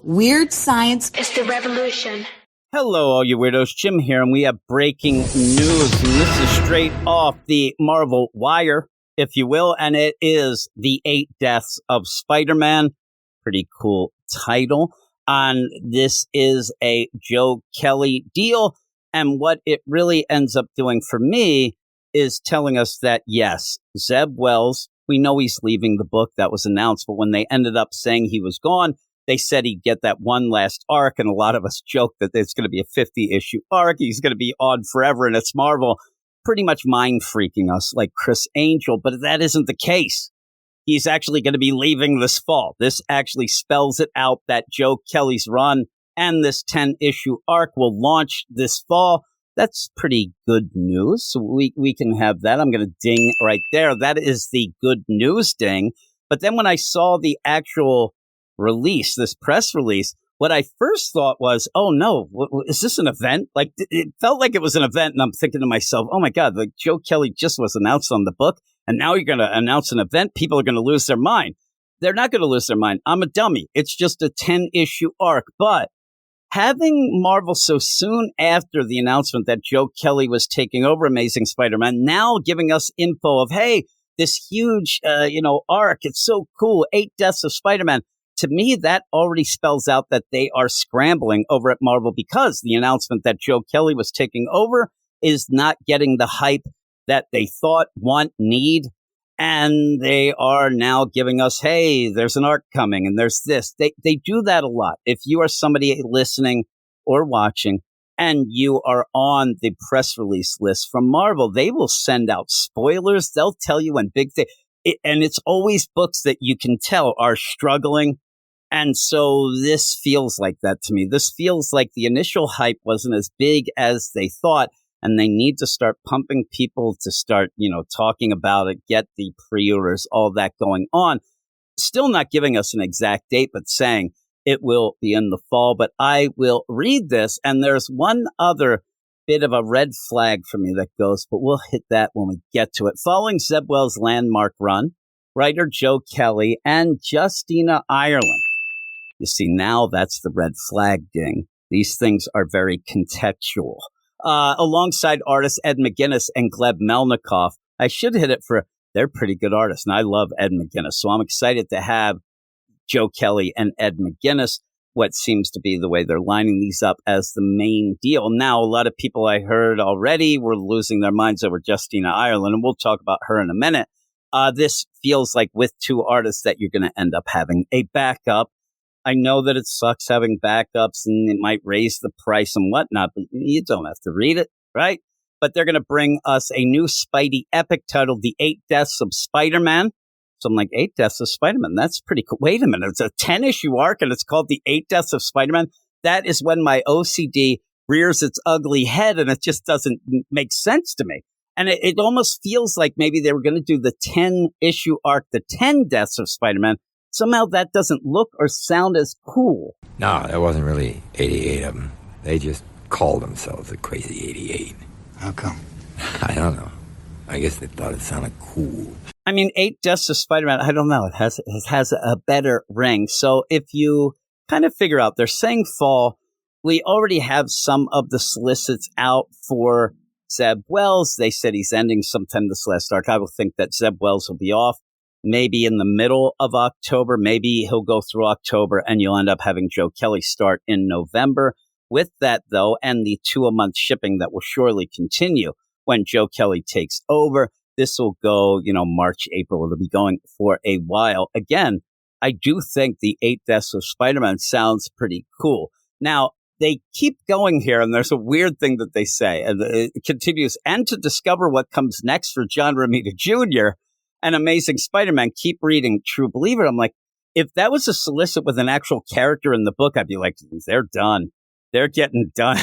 Weird science is the revolution. Hello, all you weirdos. Jim here, and we have breaking news. And this is straight off the Marvel wire, if you will, and it is The 8 Deaths of Spider-Man. Pretty cool title. And this is a Joe Kelly deal. And what it really ends up doing for me is telling us that, yes, Zeb Wells, we know he's leaving the book. That was announced. But when they ended up saying he was gone, they said he'd get that one last arc, and a lot of us joked that it's going to be a 50-issue arc. He's going to be on forever, and it's Marvel pretty much mind-freaking us like Chris Angel, but that isn't the case. He's actually going to be leaving this fall. This actually spells it out that Joe Kelly's run and this 10-issue arc will launch this fall. That's pretty good news. So we can have that. I'm going to ding right there. That is the good news ding. But then when I saw the actual release, this press release, what I first thought was, oh no, is this an event? Like, it felt like it was an event, and I'm thinking to myself, oh my God, like Joe Kelly just was announced on the book, and now you're going to announce an event? People are going to lose their mind. They're not going to lose their mind. I'm a dummy. It's just a 10-issue arc. But having Marvel so soon after the announcement that Joe Kelly was taking over Amazing Spider-Man, now giving us info of, hey, this huge, arc, it's so cool, 8 Deaths of Spider-Man. To me, that already spells out that they are scrambling over at Marvel because the announcement that Joe Kelly was taking over is not getting the hype that they thought, want, need. And they are now giving us, hey, there's an arc coming and there's this. They do that a lot. If you are somebody listening or watching and you are on the press release list from Marvel, they will send out spoilers. They'll tell you when big things. And it's always books that you can tell are struggling. And so this feels like that to me. This feels like the initial hype wasn't as big as they thought. And they need to start pumping people to start, talking about it, get the pre-orders, all that going on. Still not giving us an exact date, but saying it will be in the fall. But I will read this. And there's one other bit of a red flag for me that goes, but we'll hit that when we get to it. Following Zeb Wells' landmark run, writer Joe Kelly and Justina Ireland. You see, now that's the red flag ding. These things are very contextual. Alongside artists Ed McGuinness and Gleb Melnikoff, I should hit it for, they're pretty good artists, and I love Ed McGuinness. So I'm excited to have Joe Kelly and Ed McGuinness, what seems to be the way they're lining these up as the main deal. Now, a lot of people I heard already were losing their minds over Justina Ireland, and we'll talk about her in a minute. This feels like with two artists that you're going to end up having a backup. I know that it sucks having backups and it might raise the price and whatnot, but you don't have to read it, right? But they're going to bring us a new Spidey epic titled The 8 Deaths of Spider-Man. So I'm like, 8 Deaths of Spider-Man? That's pretty cool. Wait a minute. It's a 10-issue arc and it's called The 8 Deaths of Spider-Man? That is when my OCD rears its ugly head and it just doesn't make sense to me. And it almost feels like maybe they were going to do the 10-issue arc, The 10 Deaths of Spider-Man. Somehow that doesn't look or sound as cool. No, there wasn't really 88 of them. They just called themselves the Crazy 88. How come? I don't know. I guess they thought it sounded cool. I mean, 8 Deaths of Spider-Man, I don't know. It has a better ring. So if you kind of figure out, they're saying fall. We already have some of the solicits out for Zeb Wells. They said he's ending sometime this last arc. I will think that Zeb Wells will be off maybe in the middle of October. Maybe he'll go through October and you'll end up having Joe Kelly start in November. With that, though, and the 2-a-month shipping that will surely continue when Joe Kelly takes over, this will go, March, April. It'll be going for a while. Again, I do think the 8 Deaths of Spider-Man sounds pretty cool. Now, they keep going here, and there's a weird thing that they say, and it continues, and to discover what comes next for John Romita Jr., and Amazing Spider-Man, keep reading True Believer. I'm like, if that was a solicit with an actual character in the book, I'd be like, they're done. They're getting done.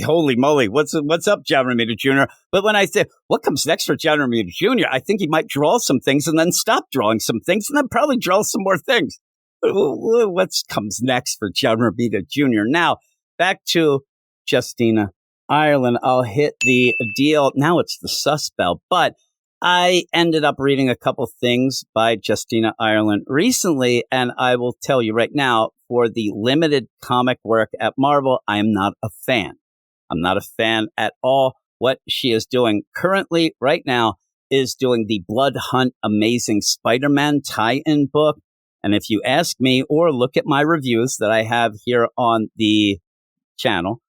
Holy moly. What's up, John Romita Jr.? But when I say, what comes next for John Romita Jr., I think he might draw some things and then stop drawing some things and then probably draw some more things. What comes next for John Romita Jr.? Now, back to Justina Ireland. I'll hit the deal. Now it's the sus bell, but I ended up reading a couple things by Justina Ireland recently, and I will tell you right now, for the limited comic work at Marvel, I am not a fan. I'm not a fan at all. What she is doing currently right now is doing the Blood Hunt Amazing Spider-Man tie-in book. And if you ask me or look at my reviews that I have here on the channel,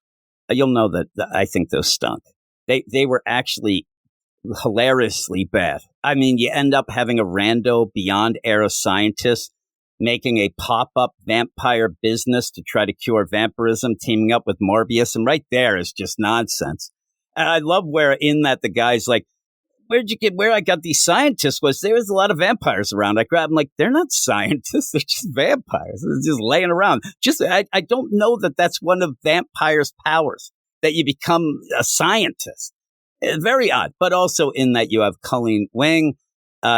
you'll know that I think those stunk. They were actually hilariously bad. I mean, you end up having a rando Beyond Era scientist making a pop-up vampire business to try to cure vampirism, teaming up with Morbius, and right there is just nonsense. And I love where in that the guy's like, where I got these scientists was there was a lot of vampires around. I grabbed them like, they're not scientists. They're just vampires. They're just laying around. I don't know that that's one of vampires' powers, that you become a scientist. Very odd. But also in that you have Colleen Wing.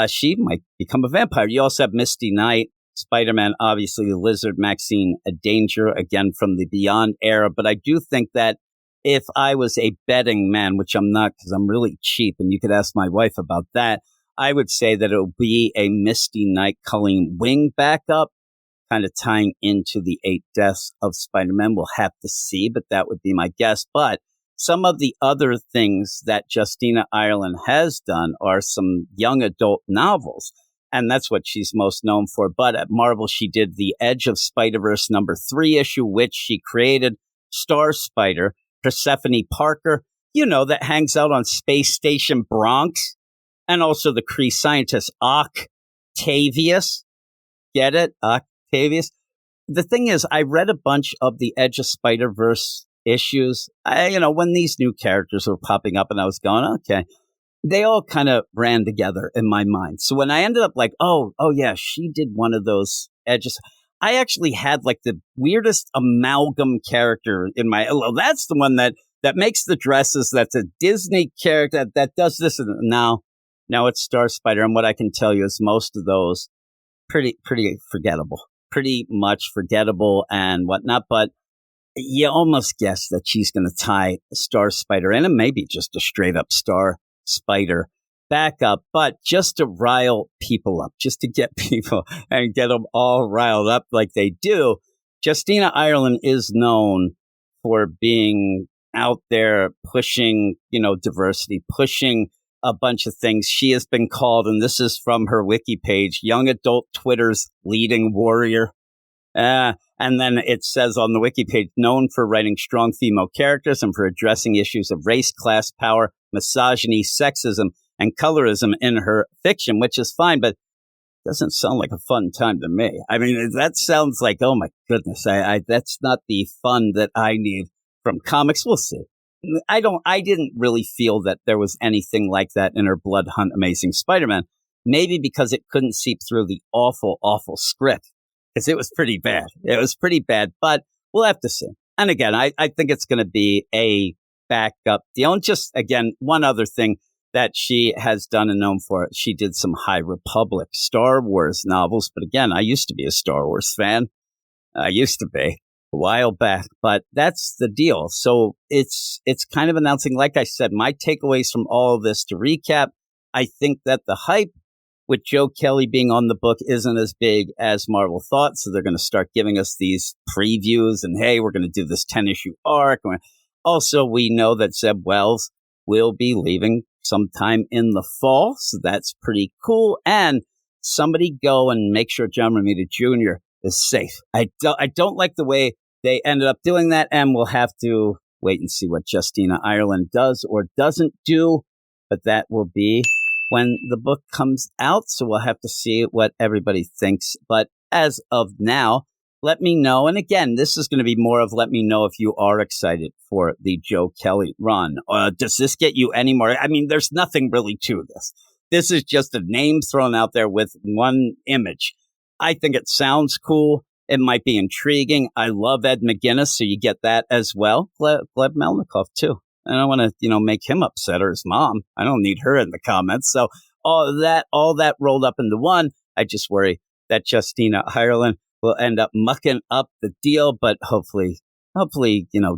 She might become a vampire. You also have Misty Knight, Spider-Man, obviously the Lizard, Maxine Danger, again from the Beyond Era. But I do think that if I was a betting man, which I'm not because I'm really cheap, and you could ask my wife about that, I would say that it would be a Misty Knight Colleen Wing backup, kind of tying into the 8 Deaths of Spider-Man. We'll have to see, but that would be my guess. But some of the other things that Justina Ireland has done are some young adult novels, and that's what she's most known for. But at Marvel, she did the Edge of Spider-Verse #3 issue, which she created Star Spider, Persephone Parker, that hangs out on Space Station Bronx, and also the Kree scientist Octavius. Get it? Octavius. The thing is, I read a bunch of the Edge of Spider-Verse issues, when these new characters were popping up, and I was going, okay, they all kind of ran together in my mind. So when I ended up like, oh yeah, she did one of those edges. I actually had like the weirdest amalgam character in my, that's the one that makes the dresses. That's a Disney character that does this. And now it's Star Spider. And what I can tell you is most of those pretty forgettable, pretty much forgettable and whatnot. But you almost guess that she's going to tie Star Spider in, and maybe just a straight up Star Spider backup, but just to rile people up, just to get people and get them all riled up like they do. Justina Ireland is known for being out there pushing, diversity, pushing a bunch of things. She has been called, and this is from her wiki page, young adult Twitter's leading warrior. And then it says on the wiki page, known for writing strong female characters and for addressing issues of race, class, power, misogyny, sexism, and colorism in her fiction, which is fine, but doesn't sound like a fun time to me. I mean, that sounds like, oh my goodness, that's not the fun that I need from comics. We'll see. I didn't really feel that there was anything like that in her Blood Hunt Amazing Spider-Man, maybe because it couldn't seep through the awful, awful script, because it was pretty bad. It was pretty bad, but we'll have to see. And again, I think it's going to be a backup deal. And just, again, one other thing that she has done and known for, she did some High Republic Star Wars novels. But again, I used to be a Star Wars fan. I used to be a while back, but that's the deal. So it's kind of announcing, like I said, my takeaways from all of this to recap. I think that the hype with Joe Kelly being on the book isn't as big as Marvel thought. So they're going to start giving us these previews and, hey, we're going to do this 10-issue arc. Also, we know that Zeb Wells will be leaving sometime in the fall. So that's pretty cool. And somebody go and make sure John Romita Jr. is safe. I don't like the way they ended up doing that. And we'll have to wait and see what Justina Ireland does or doesn't do. But that will be when the book comes out. So we'll have to see what everybody thinks. But as of now, let me know. And again, this is going to be more of let me know if you are excited for the Joe Kelly run. Does this get you any more? I mean, there's nothing really to this. This is just a name thrown out there with one image. I think it sounds cool. It might be intriguing. I love Ed McGuinness, so you get that as well. Gleb Melnikov, too. I don't want to, make him upset or his mom. I don't need her in the comments. So all that rolled up into one. I just worry that Justina Ireland will end up mucking up the deal, but hopefully,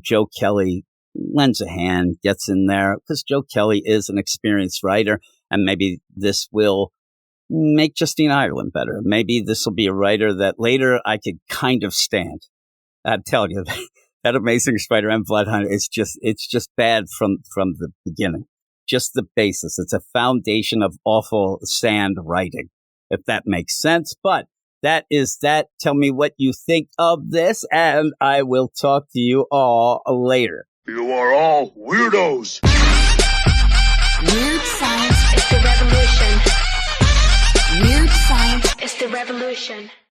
Joe Kelly lends a hand, gets in there, because Joe Kelly is an experienced writer, and maybe this will make Justina Ireland better. Maybe this will be a writer that later I could kind of stand. I'm telling you, that Amazing Spider-Man Blood Hunt is it's just bad from the beginning. Just the basis. It's a foundation of awful sand writing, if that makes sense. But that is that. Tell me what you think of this, and I will talk to you all later. You are all weirdos. Weird science is the revolution. Weird science is the revolution.